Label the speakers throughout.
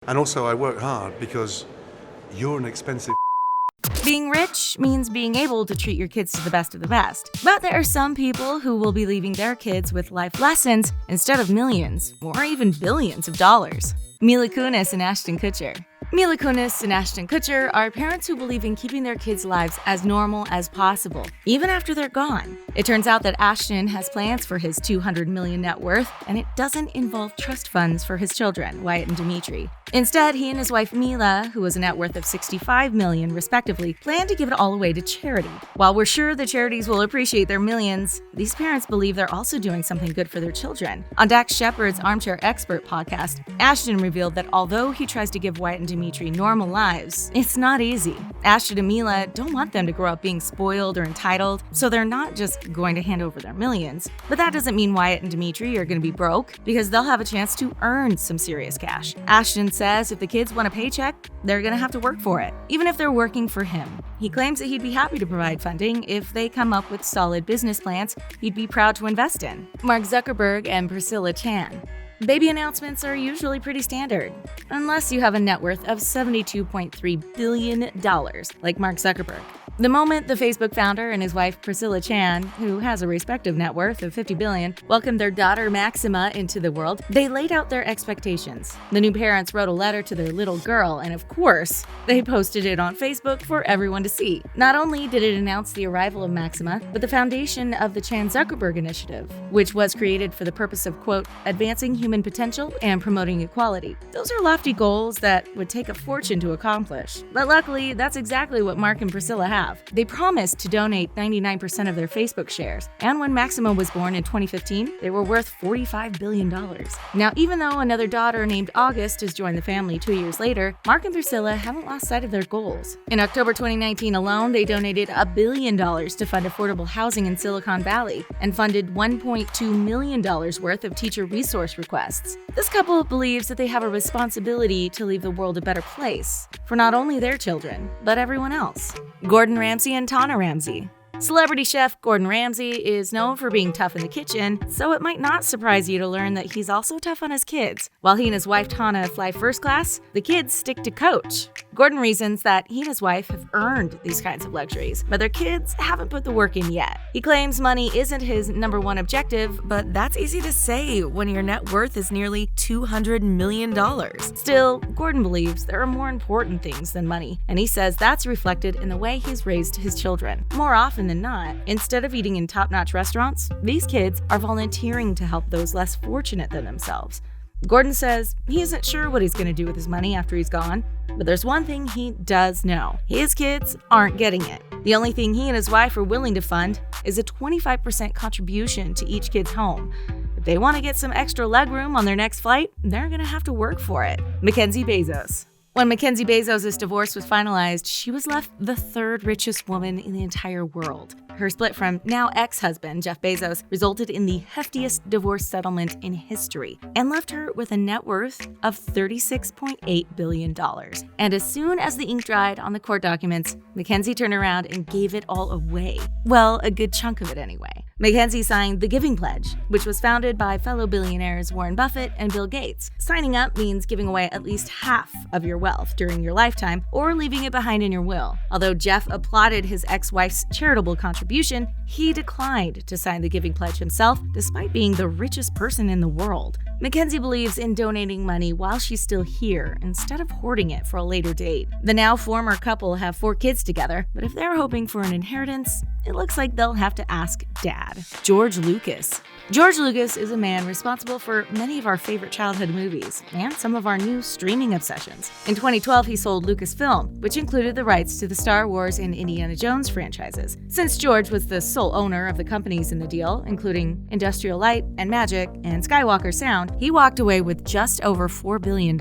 Speaker 1: And also I work hard because you're an expensive.
Speaker 2: Being rich means being able to treat your kids to the best of the best. But there are some people who will be leaving their kids with life lessons instead of millions or even billions of dollars. Mila Kunis and Ashton Kutcher. Mila Kunis and Ashton Kutcher are parents who believe in keeping their kids' lives as normal as possible, even after they're gone. It turns out that Ashton has plans for his $200 million net worth, and it doesn't involve trust funds for his children, Wyatt and Dimitri. Instead, he and his wife Mila, who has a net worth of $65 million respectively, plan to give it all away to charity. While we're sure the charities will appreciate their millions, these parents believe they're also doing something good for their children. On Dax Shepard's Armchair Expert podcast, Ashton revealed that although he tries to give Wyatt and Dimitri normal lives, it's not easy. Ashton and Mila don't want them to grow up being spoiled or entitled, so they're not just going to hand over their millions. But that doesn't mean Wyatt and Dimitri are going to be broke, because they'll have a chance to earn some serious cash. Ashton says if the kids want a paycheck, they're going to have to work for it, even if they're working for him. He claims that he'd be happy to provide funding if they come up with solid business plans he'd be proud to invest in. Mark Zuckerberg and Priscilla Chan. Baby announcements are usually pretty standard, unless you have a net worth of $72.3 billion, like Mark Zuckerberg. The moment the Facebook founder and his wife Priscilla Chan, who has a respective net worth of $50 billion, welcomed their daughter Maxima into the world, they laid out their expectations. The new parents wrote a letter to their little girl, and of course, they posted it on Facebook for everyone to see. Not only did it announce the arrival of Maxima, but the foundation of the Chan Zuckerberg Initiative, which was created for the purpose of, quote, advancing human potential and promoting equality. Those are lofty goals that would take a fortune to accomplish. But luckily, that's exactly what Mark and Priscilla have. They promised to donate 99% of their Facebook shares, and when Maxima was born in 2015, they were worth $45 billion. Now, even though another daughter named August has joined the family 2 years later, Mark and Priscilla haven't lost sight of their goals. In October 2019 alone, they donated $1 billion to fund affordable housing in Silicon Valley and funded $1.2 million worth of teacher resource requests. This couple believes that they have a responsibility to leave the world a better place for not only their children, but everyone else. Gordon Ramsay and Tana Ramsay. Celebrity chef Gordon Ramsay is known for being tough in the kitchen, so it might not surprise you to learn that he's also tough on his kids. While he and his wife Tana fly first class, the kids stick to coach. Gordon reasons that he and his wife have earned these kinds of luxuries, but their kids haven't put the work in yet. He claims money isn't his number one objective, but that's easy to say when your net worth is nearly $200 million. Still, Gordon believes there are more important things than money, and he says that's reflected in the way he's raised his children. More often than not, instead of eating in top-notch restaurants, these kids are volunteering to help those less fortunate than themselves. Gordon says he isn't sure what he's going to do with his money after he's gone, but there's one thing he does know. His kids aren't getting it. The only thing he and his wife are willing to fund is a 25% contribution to each kid's home. If they want to get some extra legroom on their next flight, they're going to have to work for it. McKenzie Bezos. When Mackenzie Bezos' divorce was finalized, she was left the third richest woman in the entire world. Her split from now ex-husband Jeff Bezos resulted in the heftiest divorce settlement in history and left her with a net worth of $36.8 billion. And as soon as the ink dried on the court documents, Mackenzie turned around and gave it all away. Well, a good chunk of it anyway. Mackenzie signed the Giving Pledge, which was founded by fellow billionaires Warren Buffett and Bill Gates. Signing up means giving away at least half of your wealth during your lifetime or leaving it behind in your will. Although Jeff applauded his ex-wife's charitable contribution, he declined to sign the Giving Pledge himself, despite being the richest person in the world. Mackenzie believes in donating money while she's still here, instead of hoarding it for a later date. The now former couple have 4 kids together, but if they're hoping for an inheritance, it looks like they'll have to ask Dad. George Lucas. George Lucas is a man responsible for many of our favorite childhood movies and some of our new streaming obsessions. In 2012, he sold Lucasfilm, which included the rights to the Star Wars and Indiana Jones franchises. Since George was the sole owner of the companies in the deal, including Industrial Light and Magic and Skywalker Sound, he walked away with just over $4 billion.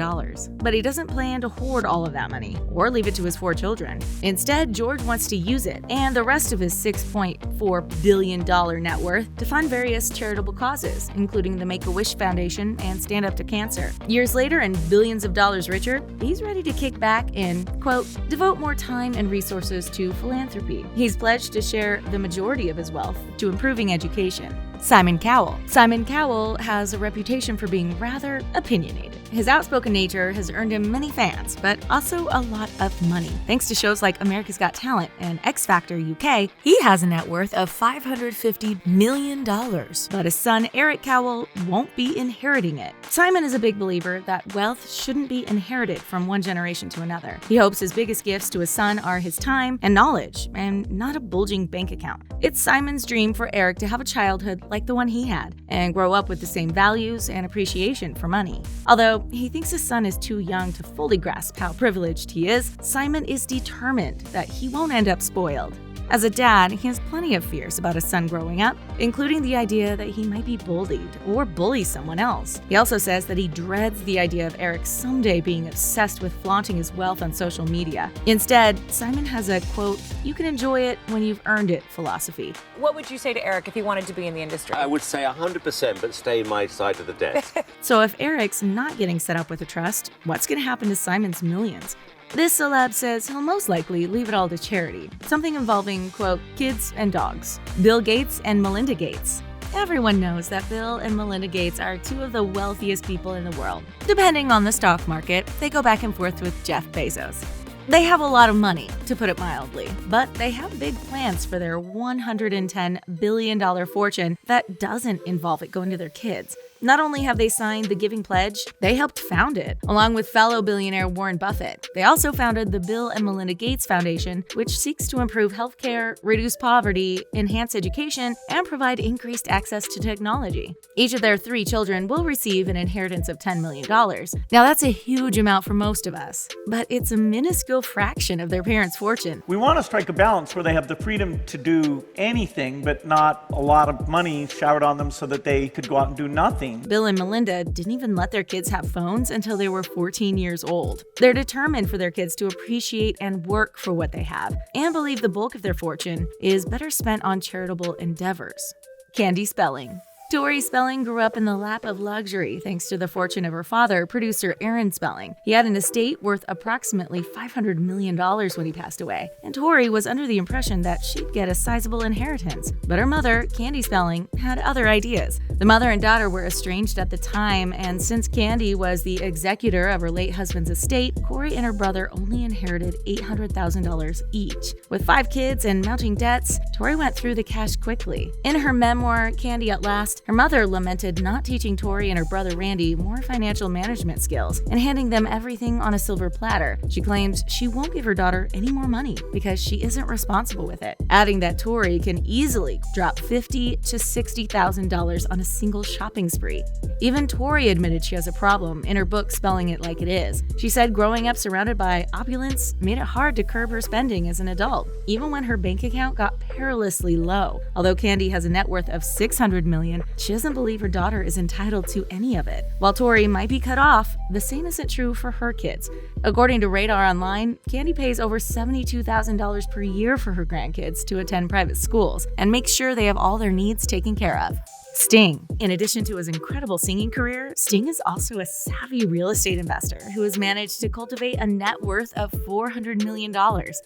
Speaker 2: But he doesn't plan to hoard all of that money or leave it to his 4 children. Instead, George wants to use it and the rest of his $6.4 billion net worth to fund various charitable causes, including the Make-A-Wish Foundation and Stand Up to Cancer. Years later and billions of dollars richer, he's ready to kick back and, quote, devote more time and resources to philanthropy. He's pledged to share the majority of his wealth to improving education. Simon Cowell. Simon Cowell has a reputation for being rather opinionated. His outspoken nature has earned him many fans, but also a lot of money. Thanks to shows like America's Got Talent and X Factor UK, he has a net worth of $550 million. But his son, Eric Cowell, won't be inheriting it. Simon is a big believer that wealth shouldn't be inherited from one generation to another. He hopes his biggest gifts to his son are his time and knowledge, and not a bulging bank account. It's Simon's dream for Eric to have a childhood like the one he had, and grow up with the same values and appreciation for money. Although he thinks his son is too young to fully grasp how privileged he is, Simon is determined that he won't end up spoiled. As a dad, he has plenty of fears about his son growing up, including the idea that he might be bullied or bully someone else. He also says that he dreads the idea of Eric someday being obsessed with flaunting his wealth on social media. Instead, Simon has a, quote, "you can enjoy it when you've earned it" philosophy.
Speaker 3: What would you say to Eric if he wanted to be in the industry?
Speaker 4: I would say 100%, but stay my side of the desk.
Speaker 2: So if Eric's not getting set up with a trust, what's going to happen to Simon's millions? This celeb says he'll most likely leave it all to charity, something involving, quote, kids and dogs. Bill Gates and Melinda Gates. Everyone knows that Bill and Melinda Gates are two of the wealthiest people in the world. Depending on the stock market, they go back and forth with Jeff Bezos. They have a lot of money, to put it mildly, but they have big plans for their $110 billion fortune that doesn't involve it going to their kids. Not only have they signed the Giving Pledge, they helped found it, along with fellow billionaire Warren Buffett. They also founded the Bill and Melinda Gates Foundation, which seeks to improve healthcare, reduce poverty, enhance education, and provide increased access to technology. Each of their 3 children will receive an inheritance of $10 million. Now that's a huge amount for most of us, but it's a minuscule fraction of their parents' fortune.
Speaker 5: We want to strike a balance where they have the freedom to do anything, but not a lot of money showered on them so that they could go out and do nothing.
Speaker 2: Bill and Melinda didn't even let their kids have phones until they were 14 years old. They're determined for their kids to appreciate and work for what they have, and believe the bulk of their fortune is better spent on charitable endeavors. Candy Spelling. Tori Spelling grew up in the lap of luxury thanks to the fortune of her father, producer Aaron Spelling. He had an estate worth approximately $500 million when he passed away, and Tori was under the impression that she'd get a sizable inheritance. But her mother, Candy Spelling, had other ideas. The mother and daughter were estranged at the time, and since Candy was the executor of her late husband's estate, Corey and her brother only inherited $800,000 each. With 5 kids and mounting debts, Tori went through the cash quickly. In her memoir, Candy at Last, her mother lamented not teaching Tori and her brother Randy more financial management skills and handing them everything on a silver platter. She claims she won't give her daughter any more money because she isn't responsible with it, adding that Tori can easily drop $50,000 to $60,000 on a single shopping spree. Even Tori admitted she has a problem in her book Spelling It Like It Is. She said growing up surrounded by opulence made it hard to curb her spending as an adult, even when her bank account got perilously low. Although Candy has a net worth of $600 million, she doesn't believe her daughter is entitled to any of it. While Tori might be cut off, the same isn't true for her kids. According to Radar Online, Candy pays over $72,000 per year for her grandkids to attend private schools and makes sure they have all their needs taken care of. Sting. In addition to his incredible singing career, Sting is also a savvy real estate investor who has managed to cultivate a net worth of $400 million.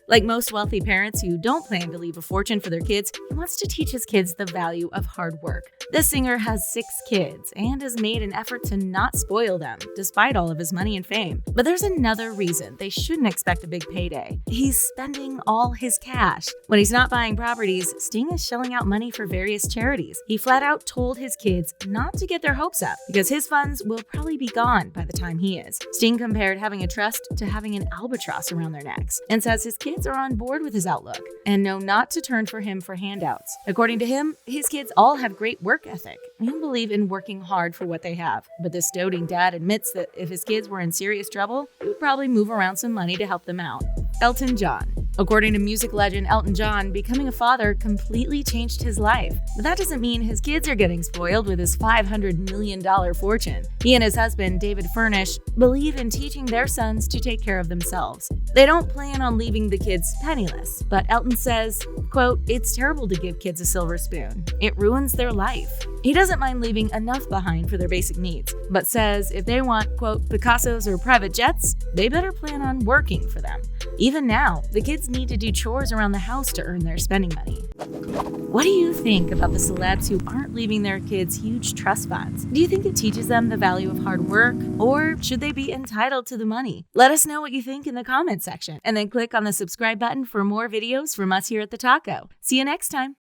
Speaker 2: Like most wealthy parents who don't plan to leave a fortune for their kids, he wants to teach his kids the value of hard work. This singer has 6 kids and has made an effort to not spoil them, despite all of his money and fame. But there's another reason they shouldn't expect a big payday. He's spending all his cash. When he's not buying properties, Sting is shelling out money for various charities. He flat out told his kids not to get their hopes up because his funds will probably be gone by the time he is. Sting compared having a trust to having an albatross around their necks and says his kids are on board with his outlook and know not to turn for him for handouts. According to him, his kids all have great work ethic and believe in working hard for what they have. But this doting dad admits that if his kids were in serious trouble, he would probably move around some money to help them out. Elton John. According to music legend Elton John, becoming a father completely changed his life. But that doesn't mean his kids are getting spoiled with his $500 million fortune. He and his husband, David Furnish, believe in teaching their sons to take care of themselves. They don't plan on leaving the kids penniless, but Elton says, quote, "It's terrible to give kids a silver spoon. It ruins their life." He doesn't mind leaving enough behind for their basic needs, but says if they want, quote, Picassos or private jets, they better plan on working for them. Even now, the kids need to do chores around the house to earn their spending money. What do you think about the celebs who aren't leaving their kids huge trust funds? Do you think it teaches them the value of hard work, or should they be entitled to the money? Let us know what you think in the comments section, and then click on the subscribe button for more videos from us here at The Taco. See you next time.